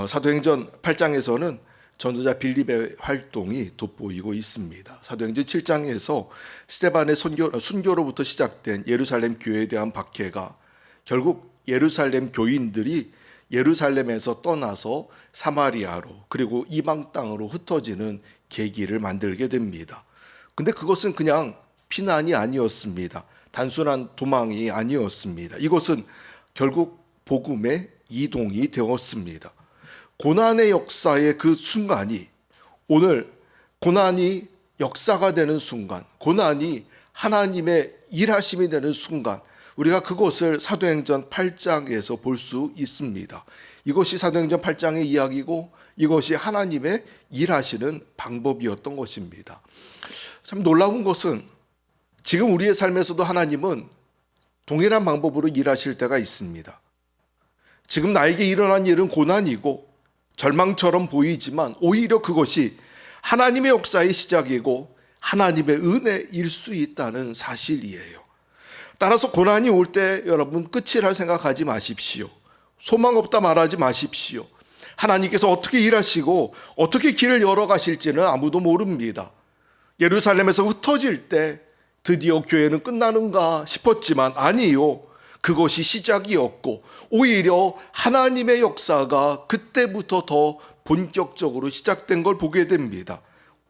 사도행전 8장에서는 전도자 빌립의 활동이 돋보이고 있습니다. 사도행전 7장에서 스데반의 순교로부터 시작된 예루살렘 교회에 대한 박해가 결국 예루살렘 교인들이 예루살렘에서 떠나서 사마리아로 그리고 이방 땅으로 흩어지는 계기를 만들게 됩니다. 근데 그것은 그냥 피난이 아니었습니다. 단순한 도망이 아니었습니다. 이것은 결국 복음의 이동이 되었습니다. 고난의 역사의 그 순간이 오늘 고난이 역사가 되는 순간, 고난이 하나님의 일하심이 되는 순간, 우리가 그것을 사도행전 8장에서 볼 수 있습니다. 이것이 사도행전 8장의 이야기고 이것이 하나님의 일하시는 방법이었던 것입니다. 참 놀라운 것은 지금 우리의 삶에서도 하나님은 동일한 방법으로 일하실 때가 있습니다. 지금 나에게 일어난 일은 고난이고 절망처럼 보이지만 오히려 그것이 하나님의 역사의 시작이고 하나님의 은혜일 수 있다는 사실이에요. 따라서 고난이 올 때 여러분 끝이라 생각하지 마십시오. 소망 없다 말하지 마십시오. 하나님께서 어떻게 일하시고 어떻게 길을 열어가실지는 아무도 모릅니다. 예루살렘에서 흩어질 때 드디어 교회는 끝나는가 싶었지만 아니요. 그것이 시작이었고 오히려 하나님의 역사가 그때부터 더 본격적으로 시작된 걸 보게 됩니다.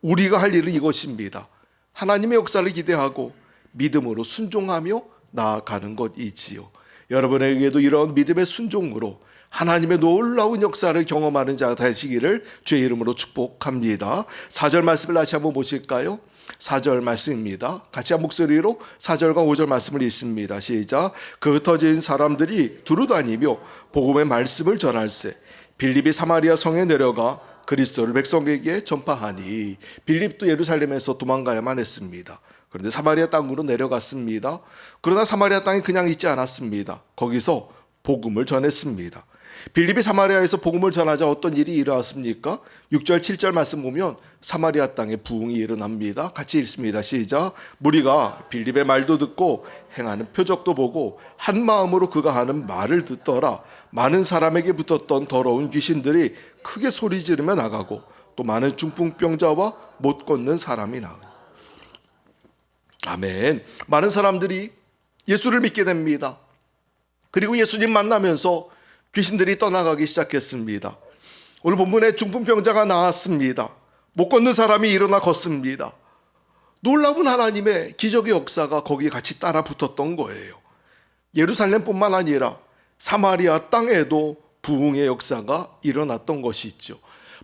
우리가 할 일은 이것입니다. 하나님의 역사를 기대하고 믿음으로 순종하며 나아가는 것이지요. 여러분에게도 이런 믿음의 순종으로 하나님의 놀라운 역사를 경험하는 자가 되시기를 주의 이름으로 축복합니다. 4절 말씀을 다시 한번 보실까요? 4절 말씀입니다. 같이 한 목소리로 4절과 5절 말씀을 읽습니다. 시작. 그 흩어진 사람들이 두루다니며 복음의 말씀을 전할세 빌립이 사마리아 성에 내려가 그리스도를 백성에게 전파하니. 빌립도 예루살렘에서 도망가야만 했습니다. 그런데 사마리아 땅으로 내려갔습니다. 그러나 사마리아 땅이 그냥 있지 않았습니다. 거기서 복음을 전했습니다. 빌립이 사마리아에서 복음을 전하자 어떤 일이 일어났습니까? 6절 7절 말씀 보면 사마리아 땅에 부흥이 일어납니다. 같이 읽습니다. 시작. 무리가 빌립의 말도 듣고 행하는 표적도 보고 한 마음으로 그가 하는 말을 듣더라. 많은 사람에게 붙었던 더러운 귀신들이 크게 소리 지르며 나가고 또 많은 중풍병자와 못 걷는 사람이 나으니. 아멘. 많은 사람들이 예수를 믿게 됩니다. 그리고 예수님 만나면서 귀신들이 떠나가기 시작했습니다. 오늘 본문에 중풍병자가 나왔습니다. 못 걷는 사람이 일어나 걷습니다. 놀라운 하나님의 기적의 역사가 거기에 같이 따라 붙었던 거예요. 예루살렘뿐만 아니라 사마리아 땅에도 부흥의 역사가 일어났던 것이죠.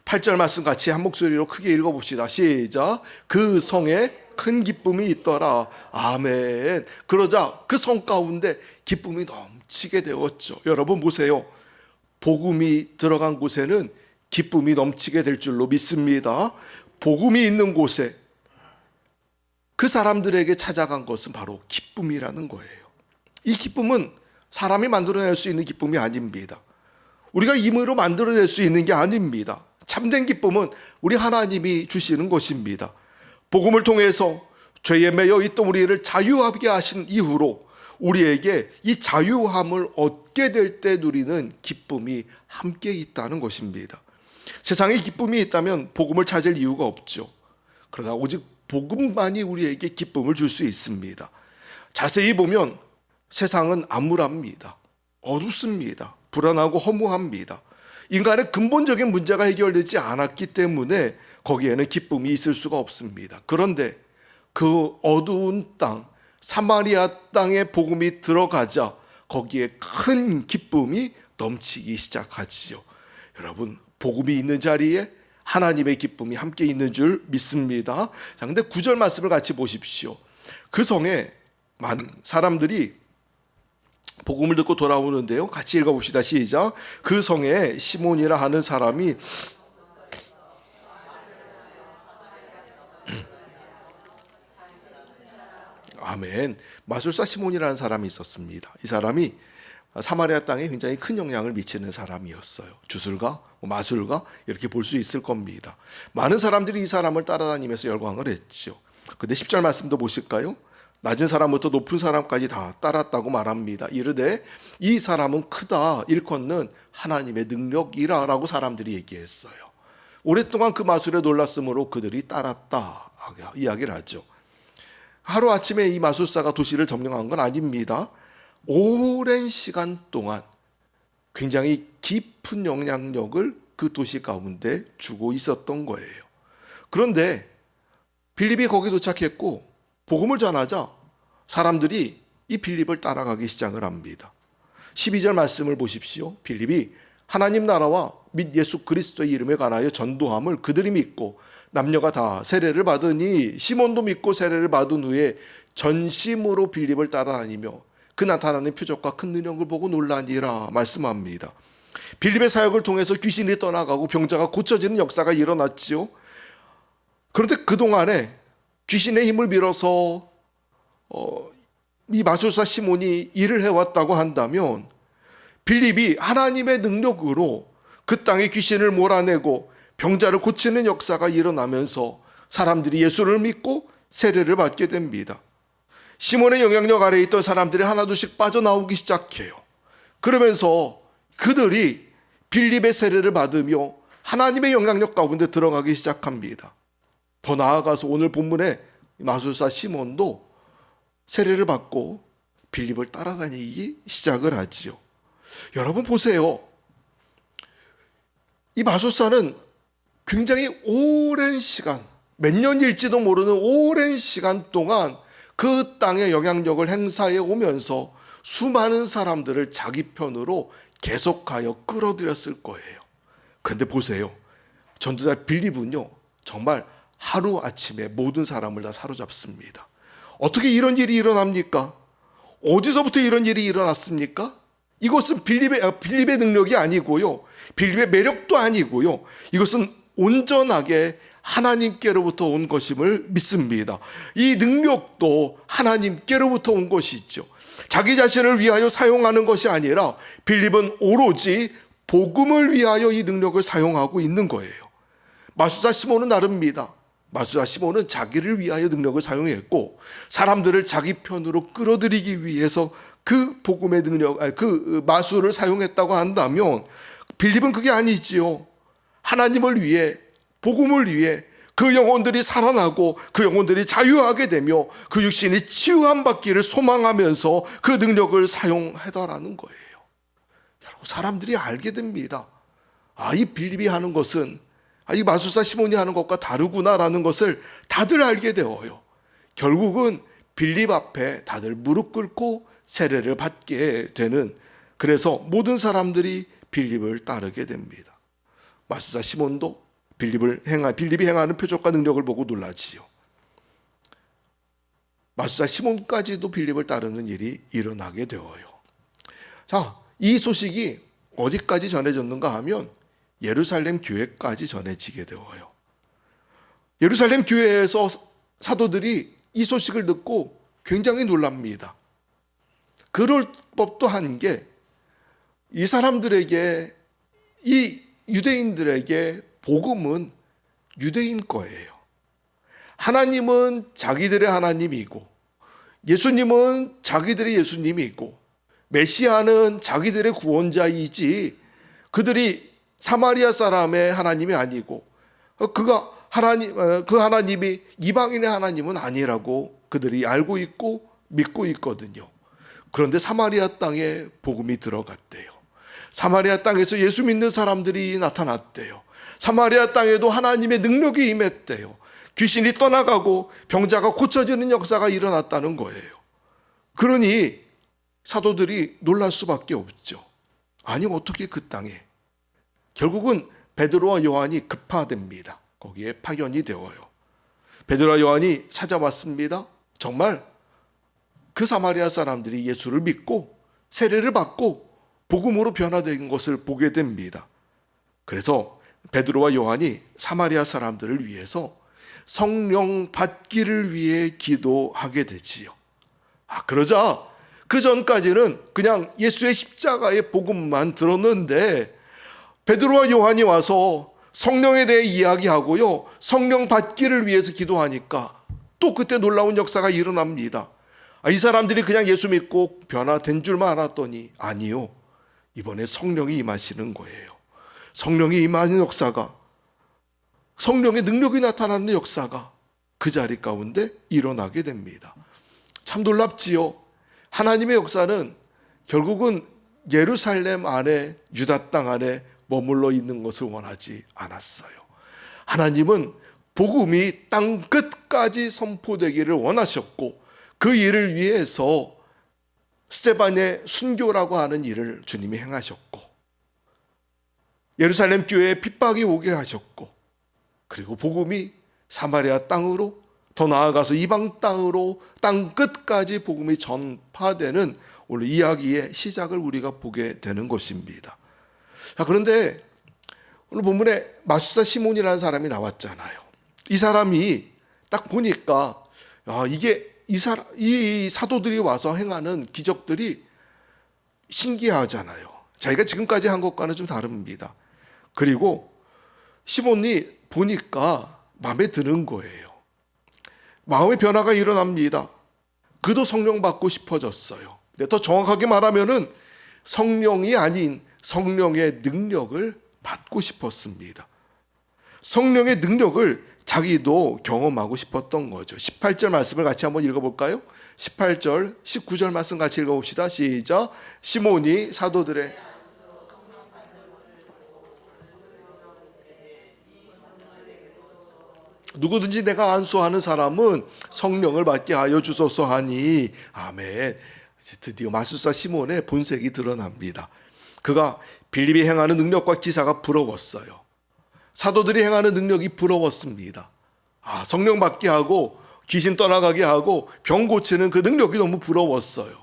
8절 말씀 같이 한 목소리로 크게 읽어봅시다. 시작. 그 성에 큰 기쁨이 있더라. 아멘. 그러자 그 성 가운데 기쁨이 넘치게 되었죠. 여러분 보세요. 복음이 들어간 곳에는 기쁨이 넘치게 될 줄로 믿습니다. 복음이 있는 곳에 그 사람들에게 찾아간 것은 바로 기쁨이라는 거예요. 이 기쁨은 사람이 만들어낼 수 있는 기쁨이 아닙니다. 우리가 임의로 만들어낼 수 있는 게 아닙니다. 참된 기쁨은 우리 하나님이 주시는 것입니다. 복음을 통해서 죄에 매여 있던 우리를 자유하게 하신 이후로 우리에게 이 자유함을 얻게 될 때 누리는 기쁨이 함께 있다는 것입니다. 세상에 기쁨이 있다면 복음을 찾을 이유가 없죠. 그러나 오직 복음만이 우리에게 기쁨을 줄 수 있습니다. 자세히 보면 세상은 암울합니다. 어둡습니다. 불안하고 허무합니다. 인간의 근본적인 문제가 해결되지 않았기 때문에 거기에는 기쁨이 있을 수가 없습니다. 그런데 그 어두운 땅, 사마리아 땅에 복음이 들어가자 거기에 큰 기쁨이 넘치기 시작하지요. 여러분, 복음이 있는 자리에 하나님의 기쁨이 함께 있는 줄 믿습니다. 자, 근데 9절 말씀을 같이 보십시오. 그 성에 많은 사람들이 복음을 듣고 돌아오는데요. 같이 읽어봅시다. 시작. 그 성에 시몬이라 하는 사람이 아멘. 마술사 시몬이라는 사람이 있었습니다. 이 사람이 사마리아 땅에 굉장히 큰 영향을 미치는 사람이었어요. 주술가, 마술가 이렇게 볼 수 있을 겁니다. 많은 사람들이 이 사람을 따라다니면서 열광을 했죠. 근데 10절 말씀도 보실까요? 낮은 사람부터 높은 사람까지 다 따랐다고 말합니다. 이르되 이 사람은 크다 일컫는 하나님의 능력이라 라고 사람들이 얘기했어요. 오랫동안 그 마술에 놀랐으므로 그들이 따랐다 이야기를 하죠. 하루아침에 이 마술사가 도시를 점령한 건 아닙니다. 오랜 시간 동안 굉장히 깊은 영향력을 그 도시 가운데 주고 있었던 거예요. 그런데 빌립이 거기 도착했고 복음을 전하자 사람들이 이 빌립을 따라가기 시작을 합니다. 12절 말씀을 보십시오. 빌립이 하나님 나라와 및 예수 그리스도의 이름에 관하여 전도함을 그들이 믿고 남녀가 다 세례를 받으니 시몬도 믿고 세례를 받은 후에 전심으로 빌립을 따라다니며 그 나타나는 표적과 큰 능력을 보고 놀라니라 말씀합니다. 빌립의 사역을 통해서 귀신이 떠나가고 병자가 고쳐지는 역사가 일어났지요. 그런데 그동안에 귀신의 힘을 빌어서 이 마술사 시몬이 일을 해왔다고 한다면 빌립이 하나님의 능력으로 그 땅에 귀신을 몰아내고 병자를 고치는 역사가 일어나면서 사람들이 예수를 믿고 세례를 받게 됩니다. 시몬의 영향력 아래에 있던 사람들이 하나둘씩 빠져나오기 시작해요. 그러면서 그들이 빌립의 세례를 받으며 하나님의 영향력 가운데 들어가기 시작합니다. 더 나아가서 오늘 본문에 마술사 시몬도 세례를 받고 빌립을 따라다니기 시작을 하지요. 여러분 보세요. 이 마술사는 굉장히 오랜 시간, 몇 년일지도 모르는 오랜 시간 동안 그 땅의 영향력을 행사해 오면서 수많은 사람들을 자기 편으로 계속하여 끌어들였을 거예요. 그런데 보세요. 전도자 빌립은요, 정말 하루아침에 모든 사람을 다 사로잡습니다. 어떻게 이런 일이 일어납니까? 어디서부터 이런 일이 일어났습니까? 이것은 빌립의 능력이 아니고요. 빌립의 매력도 아니고요. 이것은 온전하게 하나님께로부터 온 것임을 믿습니다. 이 능력도 하나님께로부터 온 것이죠. 자기 자신을 위하여 사용하는 것이 아니라 빌립은 오로지 복음을 위하여 이 능력을 사용하고 있는 거예요. 마술사 시몬은 다릅니다. 마술사 시몬은 자기를 위하여 능력을 사용했고 사람들을 자기 편으로 끌어들이기 위해서 그 복음의 능력, 그 마술을 사용했다고 한다면 빌립은 그게 아니지요. 하나님을 위해, 복음을 위해 그 영혼들이 살아나고 그 영혼들이 자유하게 되며 그 육신이 치유함 받기를 소망하면서 그 능력을 사용하더라는 거예요. 여러분, 사람들이 알게 됩니다. 이 빌립이 하는 것은 이 마술사 시몬이 하는 것과 다르구나라는 것을 다들 알게 되어요. 결국은 빌립 앞에 다들 무릎 꿇고 세례를 받게 되는, 그래서 모든 사람들이 빌립을 따르게 됩니다. 마술사 시몬도 빌립이 행하는 표적과 능력을 보고 놀라지요. 마술사 시몬까지도 빌립을 따르는 일이 일어나게 되어요. 자, 이 소식이 어디까지 전해졌는가 하면 예루살렘 교회까지 전해지게 되어요. 예루살렘 교회에서 사도들이 이 소식을 듣고 굉장히 놀랍니다. 그럴 법도 한 게 이 사람들에게, 이 유대인들에게 복음은 유대인 거예요. 하나님은 자기들의 하나님이고 예수님은 자기들의 예수님이고 메시아는 자기들의 구원자이지 그들이 사마리아 사람의 하나님이 아니고 그 하나님이 이방인의 하나님은 아니라고 그들이 알고 있고 믿고 있거든요. 그런데 사마리아 땅에 복음이 들어갔대요. 사마리아 땅에서 예수 믿는 사람들이 나타났대요. 사마리아 땅에도 하나님의 능력이 임했대요. 귀신이 떠나가고 병자가 고쳐지는 역사가 일어났다는 거예요. 그러니 사도들이 놀랄 수밖에 없죠. 아니, 어떻게 그 땅에? 결국은 베드로와 요한이 급파됩니다. 거기에 파견이 되어요. 베드로와 요한이 찾아왔습니다. 정말 그 사마리아 사람들이 예수를 믿고 세례를 받고 복음으로 변화된 것을 보게 됩니다. 그래서 베드로와 요한이 사마리아 사람들을 위해서 성령 받기를 위해 기도하게 되지요. 그러자 그 전까지는 그냥 예수의 십자가의 복음만 들었는데 베드로와 요한이 와서 성령에 대해 이야기하고요, 성령 받기를 위해서 기도하니까 또 그때 놀라운 역사가 일어납니다. 이 사람들이 그냥 예수 믿고 변화된 줄만 알았더니 아니요. 이번에 성령이 임하시는 거예요. 성령이 임하는 역사가, 성령의 능력이 나타나는 역사가 그 자리 가운데 일어나게 됩니다. 참 놀랍지요. 하나님의 역사는 결국은 예루살렘 안에, 유다 땅 안에 머물러 있는 것을 원하지 않았어요. 하나님은 복음이 땅 끝까지 선포되기를 원하셨고, 그 일을 위해서 스데반의 순교라고 하는 일을 주님이 행하셨고, 예루살렘 교회에 핍박이 오게 하셨고, 그리고 복음이 사마리아 땅으로, 더 나아가서 이방 땅으로 땅 끝까지 복음이 전파되는 오늘 이야기의 시작을 우리가 보게 되는 것입니다. 그런데 오늘 본문에 마술사 시몬이라는 사람이 나왔잖아요. 이 사람이 딱 보니까 이게 이 사도들이 와서 행하는 기적들이 신기하잖아요. 자기가 지금까지 한 것과는 좀 다릅니다. 그리고 시몬이 보니까 마음에 드는 거예요. 마음의 변화가 일어납니다. 그도 성령 받고 싶어졌어요. 근데 더 정확하게 말하면은 성령이 아닌 성령의 능력을 받고 싶었습니다. 성령의 능력을 자기도 경험하고 싶었던 거죠. 18절 말씀을 같이 한번 읽어볼까요? 18절, 19절 말씀 같이 읽어봅시다. 시작. 시몬이 사도들의 누구든지 내가 안수하는 사람은 성령을 받게 하여 주소서 하니. 아멘. 드디어 마술사 시몬의 본색이 드러납니다. 그가 빌립이 행하는 능력과 기사가 부러웠어요. 사도들이 행하는 능력이 부러웠습니다. 성령 받게 하고 귀신 떠나가게 하고 병 고치는 그 능력이 너무 부러웠어요.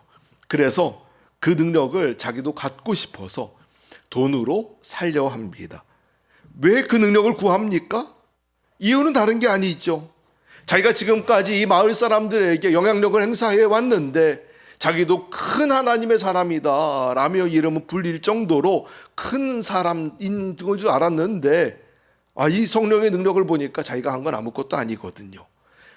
그래서 그 능력을 자기도 갖고 싶어서 돈으로 살려 합니다. 왜 그 능력을 구합니까? 이유는 다른 게 아니죠. 자기가 지금까지 이 마을 사람들에게 영향력을 행사해 왔는데 자기도 큰 하나님의 사람이다 라며 이름을 불릴 정도로 큰 사람인 줄 알았는데 이 성령의 능력을 보니까 자기가 한 건 아무것도 아니거든요.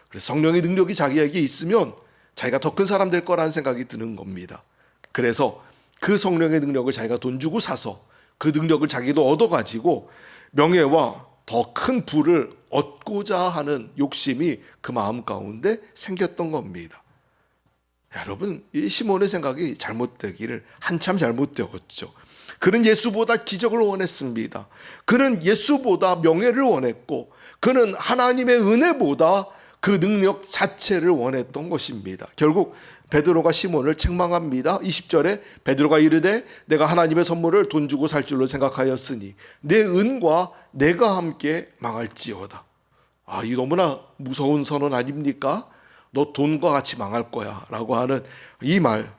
그래서 성령의 능력이 자기에게 있으면 자기가 더 큰 사람 될 거라는 생각이 드는 겁니다. 그래서 그 성령의 능력을 자기가 돈 주고 사서 그 능력을 자기도 얻어가지고 명예와 더 큰 부를 얻고자 하는 욕심이 그 마음 가운데 생겼던 겁니다. 여러분, 이 시몬의 생각이 잘못되기를 한참 잘못되었죠. 그는 예수보다 기적을 원했습니다. 그는 예수보다 명예를 원했고, 그는 하나님의 은혜보다 그 능력 자체를 원했던 것입니다. 결국 베드로가 시몬을 책망합니다. 20절에 베드로가 이르되 내가 하나님의 선물을 돈 주고 살 줄로 생각하였으니 내 은과 내가 함께 망할지어다. 이 너무나 무서운 선언 아닙니까? 너 돈과 같이 망할 거야 라고 하는 이 말,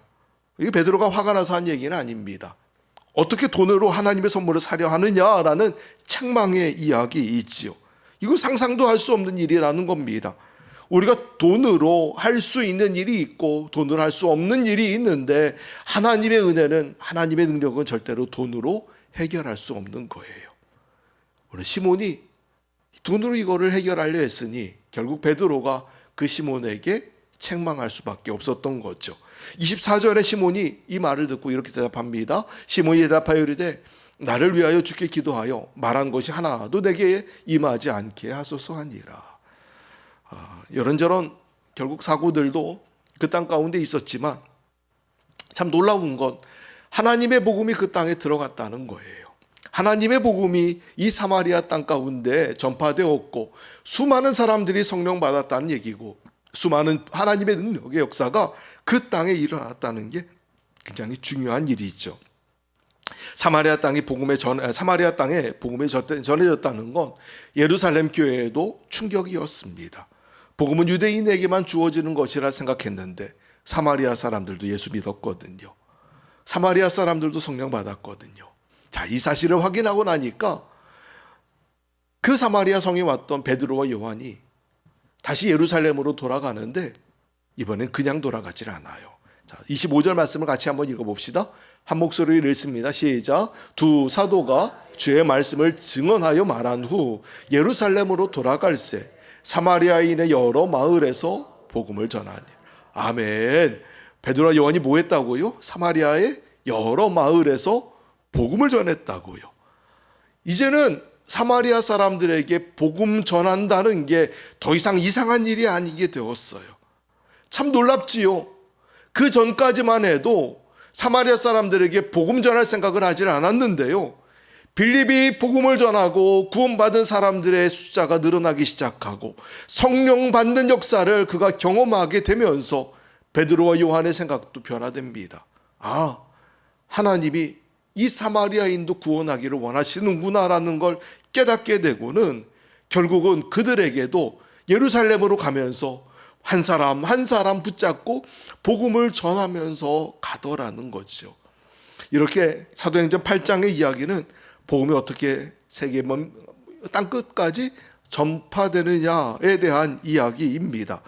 이게 베드로가 화가 나서 한 얘기는 아닙니다. 어떻게 돈으로 하나님의 선물을 사려 하느냐라는 책망의 이야기 있지요. 이거 상상도 할 수 없는 일이라는 겁니다. 우리가 돈으로 할 수 있는 일이 있고 돈으로 할 수 없는 일이 있는데 하나님의 은혜는, 하나님의 능력은 절대로 돈으로 해결할 수 없는 거예요. 오늘 시몬이 돈으로 이거를 해결하려 했으니 결국 베드로가 그 시몬에게 책망할 수밖에 없었던 거죠. 24절에 시몬이 이 말을 듣고 이렇게 대답합니다. 시몬이 대답하여 이르되 나를 위하여 주께 기도하여 말한 것이 하나도 내게 임하지 않게 하소서 하니라. 이런저런 결국 사고들도 그 땅 가운데 있었지만 참 놀라운 건 하나님의 복음이 그 땅에 들어갔다는 거예요. 하나님의 복음이 이 사마리아 땅 가운데 전파되었고 수많은 사람들이 성령 받았다는 얘기고 수많은 하나님의 능력의 역사가 그 땅에 일어났다는 게 굉장히 중요한 일이죠. 사마리아 땅에 복음이 전해졌다는 건 예루살렘 교회에도 충격이었습니다. 복음은 유대인에게만 주어지는 것이라 생각했는데 사마리아 사람들도 예수 믿었거든요. 사마리아 사람들도 성령 받았거든요. 자, 이 사실을 확인하고 나니까 그 사마리아 성에 왔던 베드로와 요한이 다시 예루살렘으로 돌아가는데 이번엔 그냥 돌아가질 않아요. 자, 25절 말씀을 같이 한번 읽어봅시다. 한 목소리를 읽습니다. 시작. 두 사도가 주의 말씀을 증언하여 말한 후 예루살렘으로 돌아갈새 사마리아인의 여러 마을에서 복음을 전하니. 아멘. 베드로와 요한이 뭐 했다고요? 사마리아의 여러 마을에서 복음을 전했다고요. 이제는 사마리아 사람들에게 복음 전한다는 게 더 이상 이상한 일이 아니게 되었어요. 참 놀랍지요. 그 전까지만 해도 사마리아 사람들에게 복음 전할 생각을 하질 않았는데요. 빌립이 복음을 전하고 구원받은 사람들의 숫자가 늘어나기 시작하고 성령 받는 역사를 그가 경험하게 되면서 베드로와 요한의 생각도 변화됩니다. 아, 하나님이 이 사마리아인도 구원하기를 원하시는구나라는 걸 깨닫게 되고는 결국은 그들에게도 예루살렘으로 가면서 한 사람 한 사람 붙잡고 복음을 전하면서 가더라는 거죠. 이렇게 사도행전 8장의 이야기는 복음이 어떻게 세계 땅끝까지 전파되느냐에 대한 이야기입니다.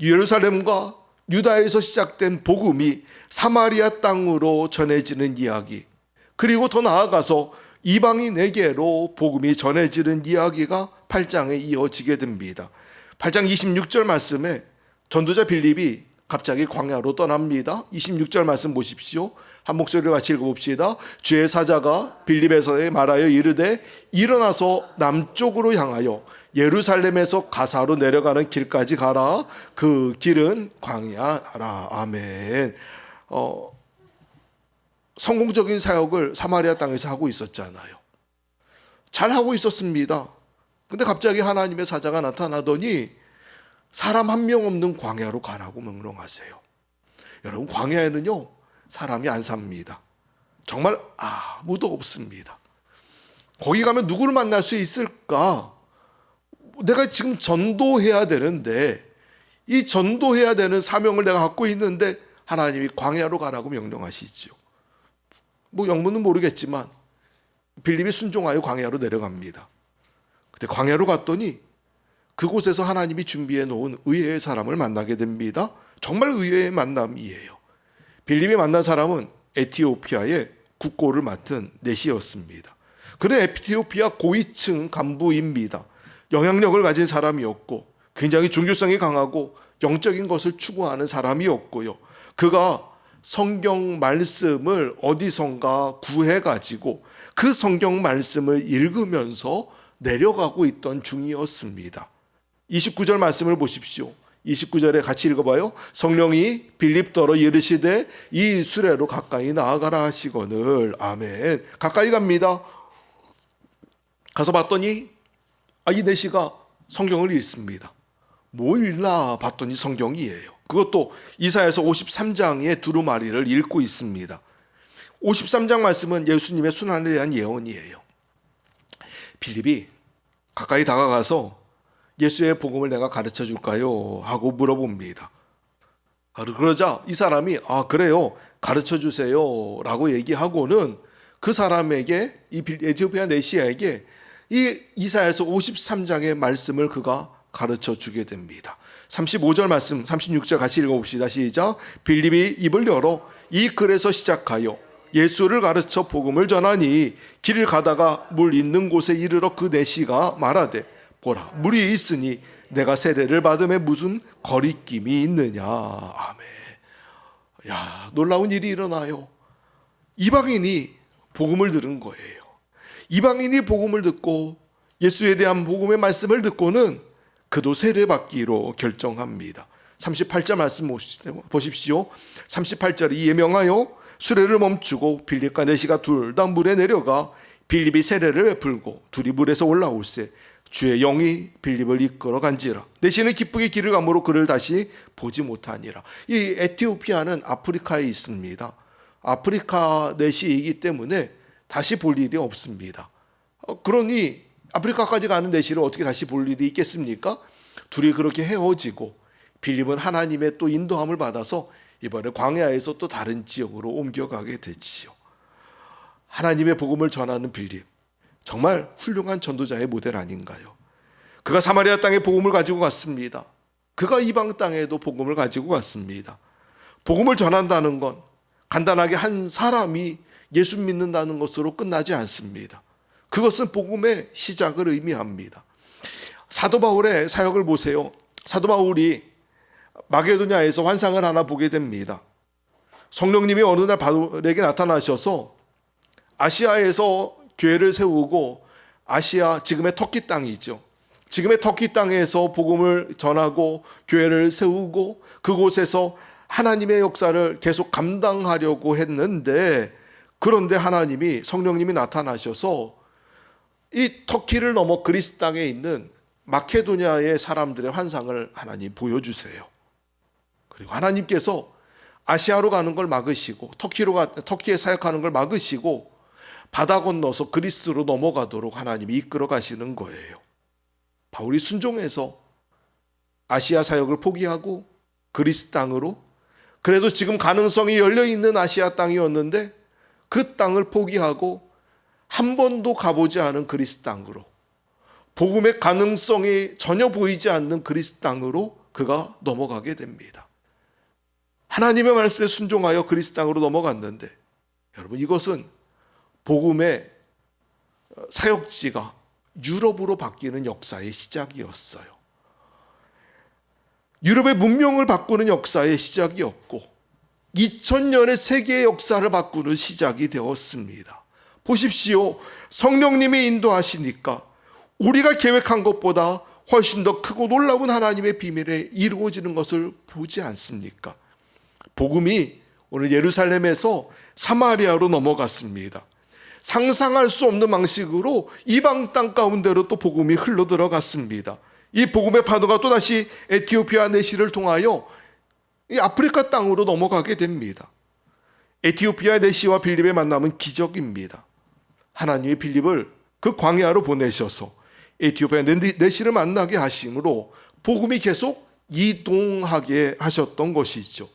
예루살렘과 유다에서 시작된 복음이 사마리아 땅으로 전해지는 이야기, 그리고 더 나아가서 이방인에게로 복음이 전해지는 이야기가 8장에 이어지게 됩니다. 8장 26절 말씀에 전도자 빌립이 갑자기 광야로 떠납니다. 26절 말씀 보십시오. 한 목소리로 같이 읽어봅시다. 주의 사자가 빌립에서 말하여 이르되 일어나서 남쪽으로 향하여 예루살렘에서 가사로 내려가는 길까지 가라. 그 길은 광야라. 아멘. 성공적인 사역을 사마리아 땅에서 하고 있었잖아요. 잘 하고 있었습니다. 근데 갑자기 하나님의 사자가 나타나더니 사람 한 명 없는 광야로 가라고 명령하세요. 여러분, 광야에는요 사람이 안 삽니다. 정말 아무도 없습니다. 거기 가면 누구를 만날 수 있을까? 내가 지금 전도해야 되는데, 이 전도해야 되는 사명을 내가 갖고 있는데 하나님이 광야로 가라고 명령하시죠. 뭐 영문은 모르겠지만 빌립이 순종하여 광야로 내려갑니다. 근데 광야로 갔더니 그곳에서 하나님이 준비해 놓은 의외의 사람을 만나게 됩니다. 정말 의외의 만남이에요. 빌립이 만난 사람은 에티오피아의 국고를 맡은 넷이었습니다. 그는 에티오피아 고위층 간부입니다. 영향력을 가진 사람이었고 굉장히 종교성이 강하고 영적인 것을 추구하는 사람이었고요. 그가 성경 말씀을 어디선가 구해가지고 그 성경 말씀을 읽으면서 내려가고 있던 중이었습니다. 29절 말씀을 보십시오. 29절에 같이 읽어봐요. 성령이 빌립더러 이르시되 이 수레로 가까이 나아가라 하시거늘. 아멘. 가까이 갑니다. 가서 봤더니 이 내시가 성경을 읽습니다. 뭐 읽나 봤더니 성경이에요. 그것도 이사야서 53장의 두루마리를 읽고 있습니다. 53장 말씀은 예수님의 순환에 대한 예언이에요. 빌립이 가까이 다가가서 예수의 복음을 내가 가르쳐 줄까요? 하고 물어봅니다. 그러자 이 사람이 그래요, 가르쳐 주세요 라고 얘기하고는 그 사람에게, 이 에티오피아 내시아에게 이 이사야서 53장의 말씀을 그가 가르쳐 주게 됩니다. 35절 말씀, 36절 같이 읽어봅시다. 시작. 빌립이 입을 열어 이 글에서 시작하여 예수를 가르쳐 복음을 전하니 길을 가다가 물 있는 곳에 이르러 그 내시가 말하되 보라, 물이 있으니 내가 세례를 받음에 무슨 거리낌이 있느냐. 아멘. 야, 놀라운 일이 일어나요. 이방인이 복음을 들은 거예요. 이방인이 복음을 듣고 예수에 대한 복음의 말씀을 듣고는 그도 세례받기로 결정합니다. 38절 말씀 보십시오. 38절에 이에 명하여 수레를 멈추고 빌립과 내시가 둘 다 물에 내려가 빌립이 세례를 베풀고 둘이 물에서 올라올세 주의 영이 빌립을 이끌어 간지라. 내시는 기쁘게 길을 가므로 그를 다시 보지 못하니라. 이 에티오피아는 아프리카에 있습니다. 아프리카 내시이기 때문에 다시 볼 일이 없습니다. 그러니 아프리카까지 가는 내시를 어떻게 다시 볼 일이 있겠습니까? 둘이 그렇게 헤어지고 빌립은 하나님의 또 인도함을 받아서 이번에 광야에서 또 다른 지역으로 옮겨가게 되지요. 하나님의 복음을 전하는 빌립, 정말 훌륭한 전도자의 모델 아닌가요? 그가 사마리아 땅에 복음을 가지고 갔습니다. 그가 이방 땅에도 복음을 가지고 갔습니다. 복음을 전한다는 건 간단하게 한 사람이 예수 믿는다는 것으로 끝나지 않습니다. 그것은 복음의 시작을 의미합니다. 사도 바울의 사역을 보세요. 사도 바울이 마게도냐에서 환상을 하나 보게 됩니다. 성령님이 어느 날 바울에게 나타나셔서 아시아에서 교회를 세우고, 아시아, 지금의 터키 땅이죠. 지금의 터키 땅에서 복음을 전하고 교회를 세우고 그곳에서 하나님의 역사를 계속 감당하려고 했는데, 그런데 하나님이, 성령님이 나타나셔서 이 터키를 넘어 그리스 땅에 있는 마케도냐의 사람들의 환상을 하나님 보여주세요. 그리고 하나님께서 아시아로 가는 걸 막으시고 터키에 사역하는 걸 막으시고 바다 건너서 그리스로 넘어가도록 하나님이 이끌어 가시는 거예요. 바울이 순종해서 아시아 사역을 포기하고 그리스 땅으로, 그래도 지금 가능성이 열려있는 아시아 땅이었는데 그 땅을 포기하고 한 번도 가보지 않은 그리스 땅으로, 복음의 가능성이 전혀 보이지 않는 그리스 땅으로 그가 넘어가게 됩니다. 하나님의 말씀에 순종하여 그리스 땅으로 넘어갔는데, 여러분, 이것은 복음의 사역지가 유럽으로 바뀌는 역사의 시작이었어요. 유럽의 문명을 바꾸는 역사의 시작이었고 2000년의 세계의 역사를 바꾸는 시작이 되었습니다. 보십시오. 성령님이 인도하시니까 우리가 계획한 것보다 훨씬 더 크고 놀라운 하나님의 비밀에 이루어지는 것을 보지 않습니까? 복음이 오늘 예루살렘에서 사마리아로 넘어갔습니다. 상상할 수 없는 방식으로 이방 땅 가운데로 또 복음이 흘러 들어갔습니다. 이 복음의 파도가 또다시 에티오피아 내시를 통하여 이 아프리카 땅으로 넘어가게 됩니다. 에티오피아 내시와 빌립의 만남은 기적입니다. 하나님이 빌립을 그 광야로 보내셔서 에티오피아 내시를 만나게 하심으로 복음이 계속 이동하게 하셨던 것이죠.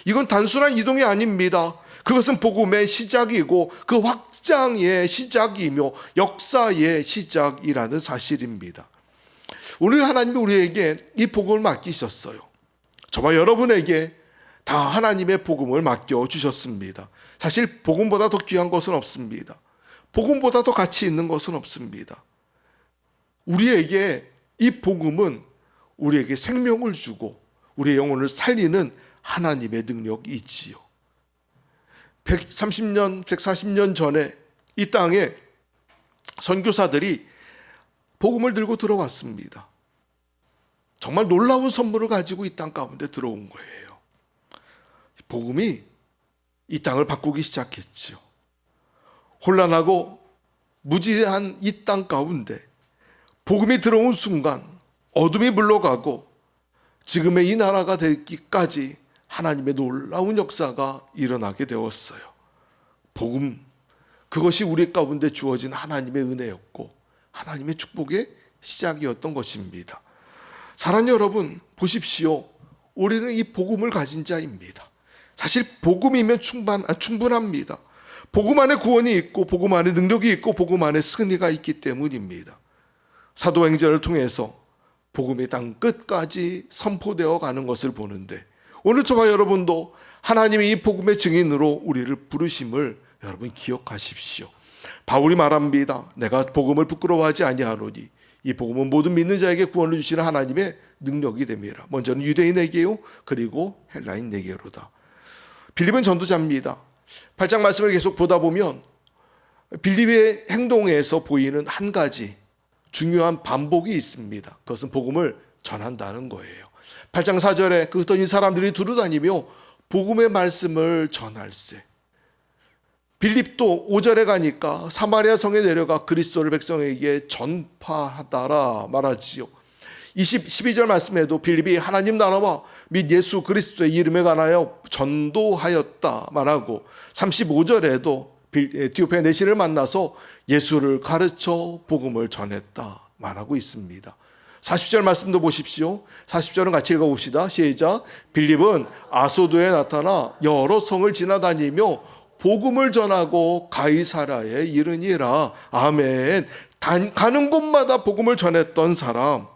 이건 단순한 이동이 아닙니다. 그것은 복음의 시작이고 그 확장의 시작이며 역사의 시작이라는 사실입니다. 오늘 하나님이 우리에게 이 복음을 맡기셨어요. 저와 여러분에게 다 하나님의 복음을 맡겨주셨습니다. 사실 복음보다 더 귀한 것은 없습니다. 복음보다 더 가치 있는 것은 없습니다. 우리에게 이 복음은 우리에게 생명을 주고 우리의 영혼을 살리는 하나님의 능력이 있지요. 130년, 140년 전에 이 땅에 선교사들이 복음을 들고 들어왔습니다. 정말 놀라운 선물을 가지고 이 땅 가운데 들어온 거예요. 복음이 이 땅을 바꾸기 시작했지요. 혼란하고 무지한 이 땅 가운데 복음이 들어온 순간 어둠이 물러가고 지금의 이 나라가 되기까지 하나님의 놀라운 역사가 일어나게 되었어요. 복음, 그것이 우리 가운데 주어진 하나님의 은혜였고 하나님의 축복의 시작이었던 것입니다. 사랑하는 여러분, 보십시오. 우리는 이 복음을 가진 자입니다. 사실 복음이면 충분합니다. 복음 안에 구원이 있고 복음 안에 능력이 있고 복음 안에 승리가 있기 때문입니다. 사도행전을 통해서 복음이 땅 끝까지 선포되어 가는 것을 보는데, 오늘 저와 여러분도 하나님이 이 복음의 증인으로 우리를 부르심을 여러분 기억하십시오. 바울이 말합니다. 내가 복음을 부끄러워하지 아니하노니 이 복음은 모든 믿는 자에게 구원을 주시는 하나님의 능력이 됩니다. 먼저는 유대인에게요, 그리고 헬라인에게로다. 빌립은 전도자입니다. 8장 말씀을 계속 보다 보면 빌립의 행동에서 보이는 한 가지 중요한 반복이 있습니다. 그것은 복음을 전한다는 거예요. 8장 4절에 그 어떤 이 사람들이 두루다니며 복음의 말씀을 전할세. 빌립도 5절에 가니까 사마리아 성에 내려가 그리스도를 백성에게 전파하다라 말하지요. 12절 말씀에도 빌립이 하나님 나라와 및 예수 그리스도의 이름에 관하여 전도하였다 말하고, 35절에도 에티오피아 내시를 만나서 예수를 가르쳐 복음을 전했다 말하고 있습니다. 40절 말씀도 보십시오. 40절은 같이 읽어봅시다. 시작. 빌립은 아소도에 나타나 여러 성을 지나다니며 복음을 전하고 가이사라에 이르니라. 아멘. 가는 곳마다 복음을 전했던 사람,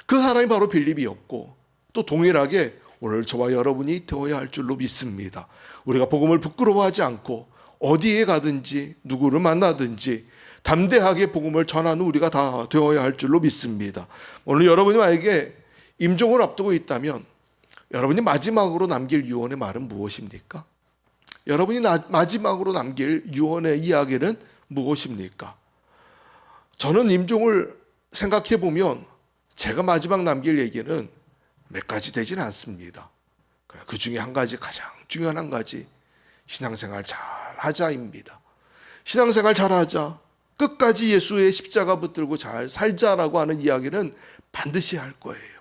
그 사람이 바로 빌립이었고, 또 동일하게 오늘 저와 여러분이 되어야 할 줄로 믿습니다. 우리가 복음을 부끄러워하지 않고 어디에 가든지 누구를 만나든지 담대하게 복음을 전하는 우리가 다 되어야 할 줄로 믿습니다. 오늘 여러분이 만약에 임종을 앞두고 있다면 여러분이 마지막으로 남길 유언의 말은 무엇입니까? 여러분이 마지막으로 남길 유언의 이야기는 무엇입니까? 저는 임종을 생각해 보면 제가 마지막 남길 얘기는 몇 가지 되지는 않습니다. 그 중에 한 가지, 가장 중요한 한 가지, 신앙생활 잘 하자입니다. 신앙생활 잘 하자, 끝까지 예수의 십자가 붙들고 잘 살자라고 하는 이야기는 반드시 할 거예요.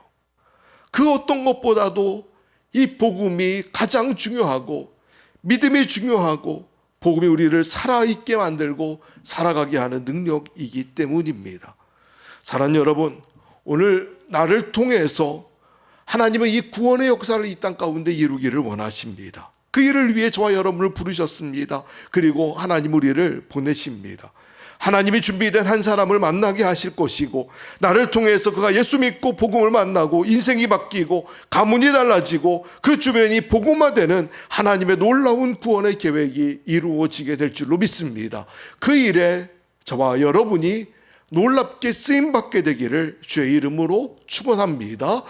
그 어떤 것보다도 이 복음이 가장 중요하고 믿음이 중요하고 복음이 우리를 살아있게 만들고 살아가게 하는 능력이기 때문입니다. 사랑하는 여러분, 오늘 나를 통해서 하나님은 이 구원의 역사를 이 땅 가운데 이루기를 원하십니다. 그 일을 위해 저와 여러분을 부르셨습니다. 그리고 하나님 우리를 보내십니다. 하나님이 준비된 한 사람을 만나게 하실 것이고, 나를 통해서 그가 예수 믿고 복음을 만나고 인생이 바뀌고 가문이 달라지고 그 주변이 복음화되는 하나님의 놀라운 구원의 계획이 이루어지게 될 줄로 믿습니다. 그 일에 저와 여러분이 놀랍게 쓰임받게 되기를 주의 이름으로 축원합니다.